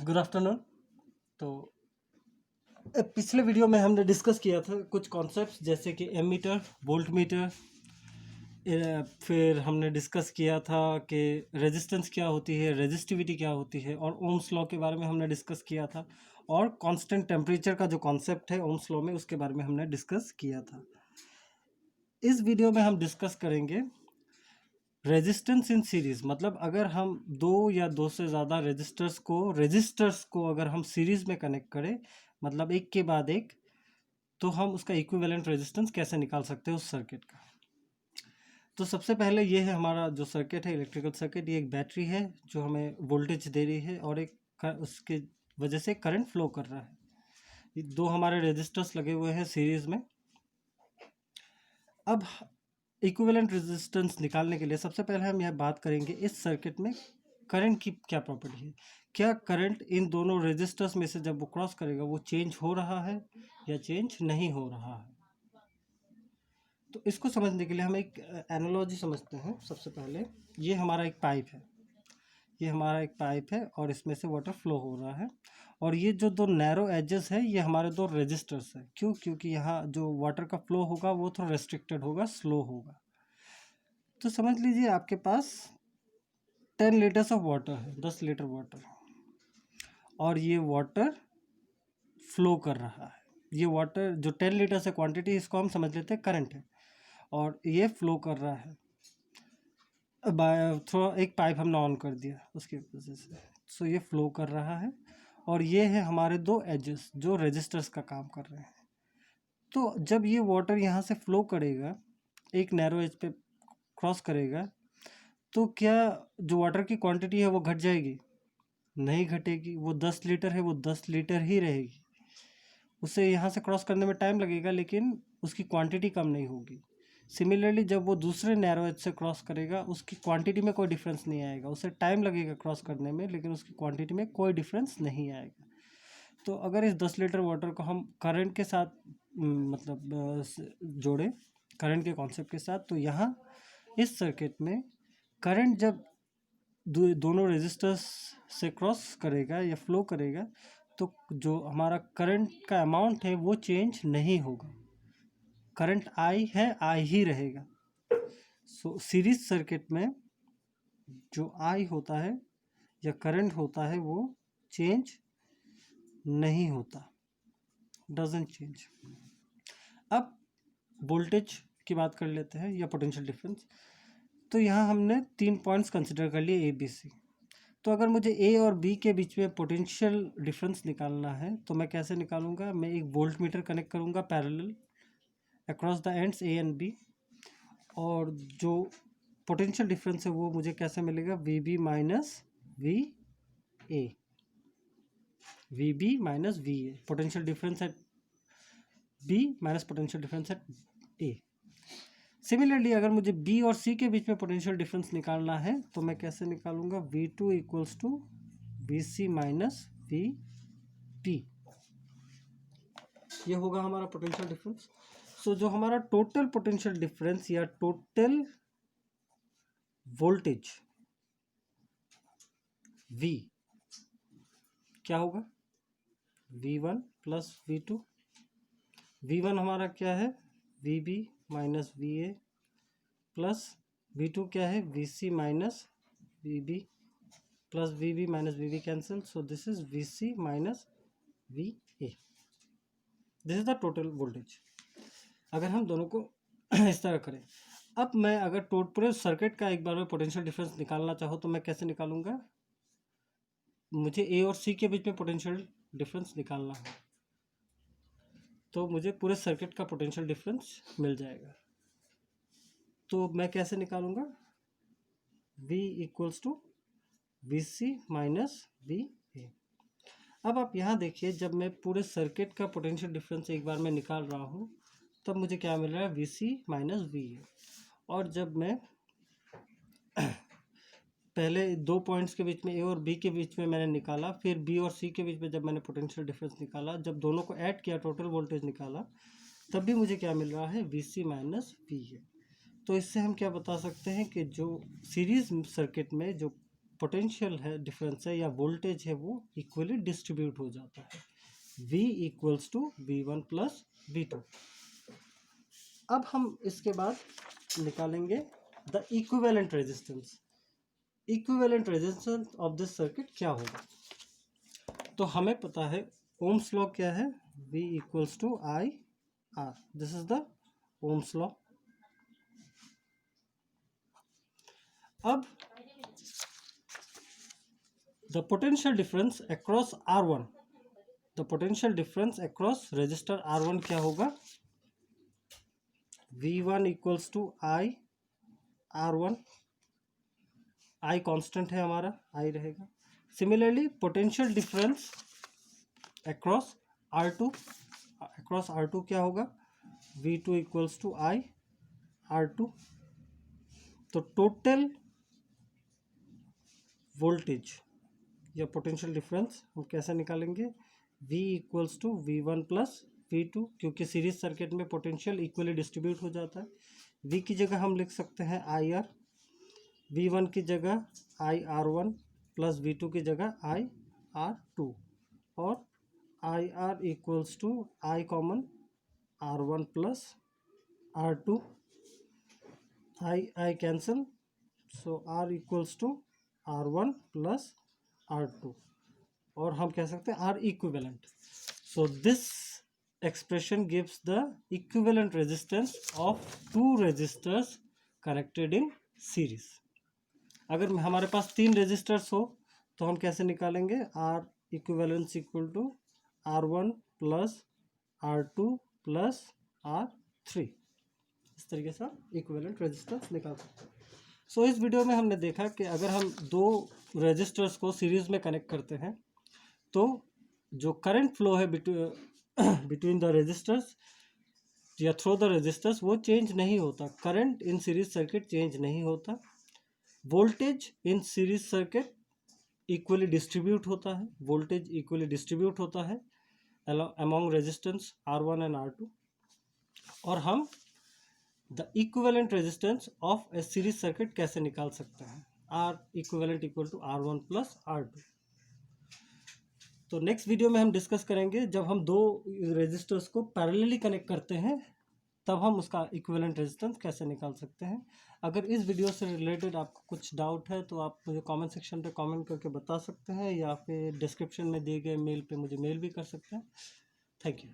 Good afternoon. तो पिछले video में हमने डिस्कस किया था कुछ कॉन्सेप्ट्स जैसे कि एमीटर, वोल्ट मीटर। फिर हमने डिस्कस किया था कि रेजिस्टेंस क्या होती है, रेजिस्टिविटी क्या होती है, और ओम्स लॉ के बारे में हमने डिस्कस किया था। और कांस्टेंट टेम्परेचर का जो कॉन्सेप्ट है ओम्स लॉ में, उसके बारे में हमने डिस्कस किया था। इस वीडियो में हम डिस्कस करेंगे रेजिस्टेंस इन सीरीज़। मतलब अगर हम दो या दो से ज़्यादा रेजिस्टर्स को अगर हम सीरीज़ में कनेक्ट करें, मतलब एक के बाद एक, तो हम उसका इक्विवेलेंट रेजिस्टेंस कैसे निकाल सकते हैं उस सर्किट का। तो सबसे पहले ये है हमारा जो सर्किट है, इलेक्ट्रिकल सर्किट। ये एक बैटरी है जो हमें वोल्टेज दे रही है और उसके वजह से करंट फ्लो कर रहा है। ये दो हमारे रेजिस्टर्स लगे हुए हैं सीरीज़ में। अब इक्विवेलेंट रेजिस्टेंस निकालने के लिए सबसे पहले हम यह बात करेंगे इस सर्किट में करंट की क्या प्रॉपर्टी है। क्या करंट इन दोनों रेजिस्टर्स में से जब वो क्रॉस करेगा वो चेंज हो रहा है या चेंज नहीं हो रहा है। तो इसको समझने के लिए हम एक एनालॉजी समझते हैं। सबसे पहले ये हमारा एक पाइप है और इसमें से वाटर फ्लो हो रहा है, और ये जो दो नैरो एजेस है ये हमारे दो रेजिस्टर्स है। क्यों? क्योंकि यहाँ जो वाटर का फ्लो होगा वो थोड़ा रेस्ट्रिक्टेड होगा, स्लो होगा। तो समझ लीजिए आपके पास 10 लीटर्स ऑफ वाटर है, 10 लीटर वाटर, और ये वाटर फ्लो कर रहा है। ये वाटर जो 10 लीटर से क्वांटिटी, इसको हम समझ लेते हैं करंट है, और ये फ्लो कर रहा है। थोड़ा एक पाइप हमने ऑन कर दिया उसकी वजह से, सो ये फ्लो कर रहा है। और ये है हमारे दो एजेस जो रेजिस्टर्स का काम कर रहे हैं। तो जब ये वाटर यहाँ से फ्लो करेगा, एक नैरो एज पे क्रॉस करेगा, तो क्या जो वाटर की क्वांटिटी है वो घट जाएगी? नहीं घटेगी। वो 10 लीटर है, वो 10 लीटर ही रहेगी। उसे यहाँ से क्रॉस करने में टाइम लगेगा लेकिन उसकी क्वांटिटी कम नहीं होगी। सिमिलरली जब वो दूसरे नैरो एज से क्रॉस करेगा, उसकी क्वांटिटी में कोई डिफरेंस नहीं आएगा। उसे टाइम लगेगा क्रॉस करने में लेकिन उसकी क्वांटिटी में कोई डिफरेंस नहीं आएगा। तो अगर इस 10 लीटर वाटर को हम करंट के साथ जोड़ें, करंट के कॉन्सेप्ट के साथ, तो यहाँ इस सर्किट में करंट जब दोनों रेजिस्टर्स से क्रॉस करेगा या फ्लो करेगा, तो जो हमारा करंट का अमाउंट है वो चेंज नहीं होगा। करंट आई है, आई ही रहेगा। सो सीरीज सर्किट में जो आई होता है या करंट होता है वो चेंज नहीं होता, डजंट चेंज। अब वोल्टेज की बात कर लेते हैं या पोटेंशियल डिफरेंस। तो यहाँ हमने 3 पॉइंट्स कंसिडर कर लिए, ए बी सी। तो अगर मुझे ए और बी के बीच में पोटेंशियल डिफरेंस निकालना है तो मैं कैसे निकालूंगा? मैं एक वोल्ट मीटर कनेक्ट करूंगा parallel across the ends A and B, और जो पोटेंशियल डिफरेंस है वो मुझे कैसे मिलेगा? V B minus V A, V B minus V A, potential difference at B minus potential difference at A. Similarly अगर मुझे बी और सी के बीच में पोटेंशियल डिफरेंस निकालना है तो मैं कैसे निकालूंगा? V two equals to V C minus V P, ये होगा हमारा पोटेंशियल डिफरेंस। सो जो हमारा टोटल पोटेंशियल डिफरेंस या टोटल वोल्टेज V क्या होगा? V1 plus V2। V1 हमारा क्या है? VB minus VA plus V2 क्या है? VC minus VB plus VB minus VB cancel, so this is VC minus VA। This is the total voltage. अगर हम दोनों को इस तरह करें, अब मैं अगर पूरे सर्किट का एक बार में पोटेंशियल डिफरेंस निकालना चाहूँ तो मैं कैसे निकालूंगा? मुझे ए और सी के बीच में पोटेंशियल डिफरेंस निकालना है, तो मुझे पूरे सर्किट का पोटेंशियल डिफरेंस मिल जाएगा। तो मैं कैसे निकालूंगा? V equals to V C minus V A. अब आप यहाँ देखिए, जब मैं पूरे सर्किट का पोटेंशियल डिफरेंस एक बार में निकाल रहा हूँ तब मुझे क्या मिल रहा है? V C minus V A. और जब मैं पहले दो पॉइंट्स के बीच में ए और बी के बीच में मैंने निकाला, फिर बी और सी के बीच में जब मैंने पोटेंशियल डिफरेंस निकाला, जब दोनों को ऐड किया, टोटल वोल्टेज निकाला, तब भी मुझे क्या मिल रहा है? V C minus V A. तो इससे हम क्या बता सकते हैं कि जो सीरीज सर्किट में जो पोटेंशियल है डिफरेंस है या वोल्टेज है वो इक्वली डिस्ट्रीब्यूट हो जाता है, V equals to V1 plus V2। अब हम इसके बाद निकालेंगे the equivalent resistance. Equivalent resistance of this circuit क्या होगा? तो हमें पता है ओम्स लॉ क्या है, V equals to I R, this is the Ohm's law. अब the potential difference across R1, the potential difference across resistor R1 क्या होगा, V1 equals to I R1, I constant है हमारा, I रहेगा। Similarly potential difference across R2, across R2 क्या होगा, V2 equals to I R2। तो total voltage या potential difference हम कैसे निकालेंगे, V equals to V1 plus V2, क्योंकि सीरीज सर्किट में पोटेंशियल इक्वली डिस्ट्रीब्यूट हो जाता है। V की जगह हम लिख सकते हैं IR, V1 की जगह IR1 प्लस V2 की जगह IR2, और IR equals to I common R1 plus R2, I cancel, so R equals to R1 plus R2, और हम कह सकते हैं R equivalent. So this expression gives the equivalent resistance of two resistors connected in series। अगर हमारे पास 3 resistors हो तो हम कैसे निकालेंगे, R equivalence equal to R1 plus R2 plus R3, इस तरीके से इक्विवेलेंट रेजिस्टेंस निकाल सकते हैं। सो इस वीडियो में हमने देखा कि अगर हम 2 रेजिस्टर्स को सीरीज में कनेक्ट करते हैं तो जो करंट फ्लो है बिटवीन द रेजिस्टर्स या थ्रू द रेजिस्टर्स वो चेंज नहीं होता, current in series circuit change नहीं होता, voltage in series circuit equally distribute होता है, वोल्टेज इक्वली डिस्ट्रीब्यूट होता है among resistance R1 and R2। और हम the equivalent resistance of a series circuit कैसे निकाल सकते हैं, R equivalent equal to R1 plus R2। तो नेक्स्ट वीडियो में हम डिस्कस करेंगे जब हम 2 रेजिस्टर्स को पैरेलली कनेक्ट करते हैं तब हम उसका इक्विवेलेंट रेजिस्टेंस कैसे निकाल सकते हैं। अगर इस वीडियो से रिलेटेड आपको कुछ डाउट है तो आप मुझे कमेंट सेक्शन पे कमेंट करके बता सकते हैं, या फिर डिस्क्रिप्शन में दिए गए मेल पे मुझे मेल भी कर सकते हैं। Thank you.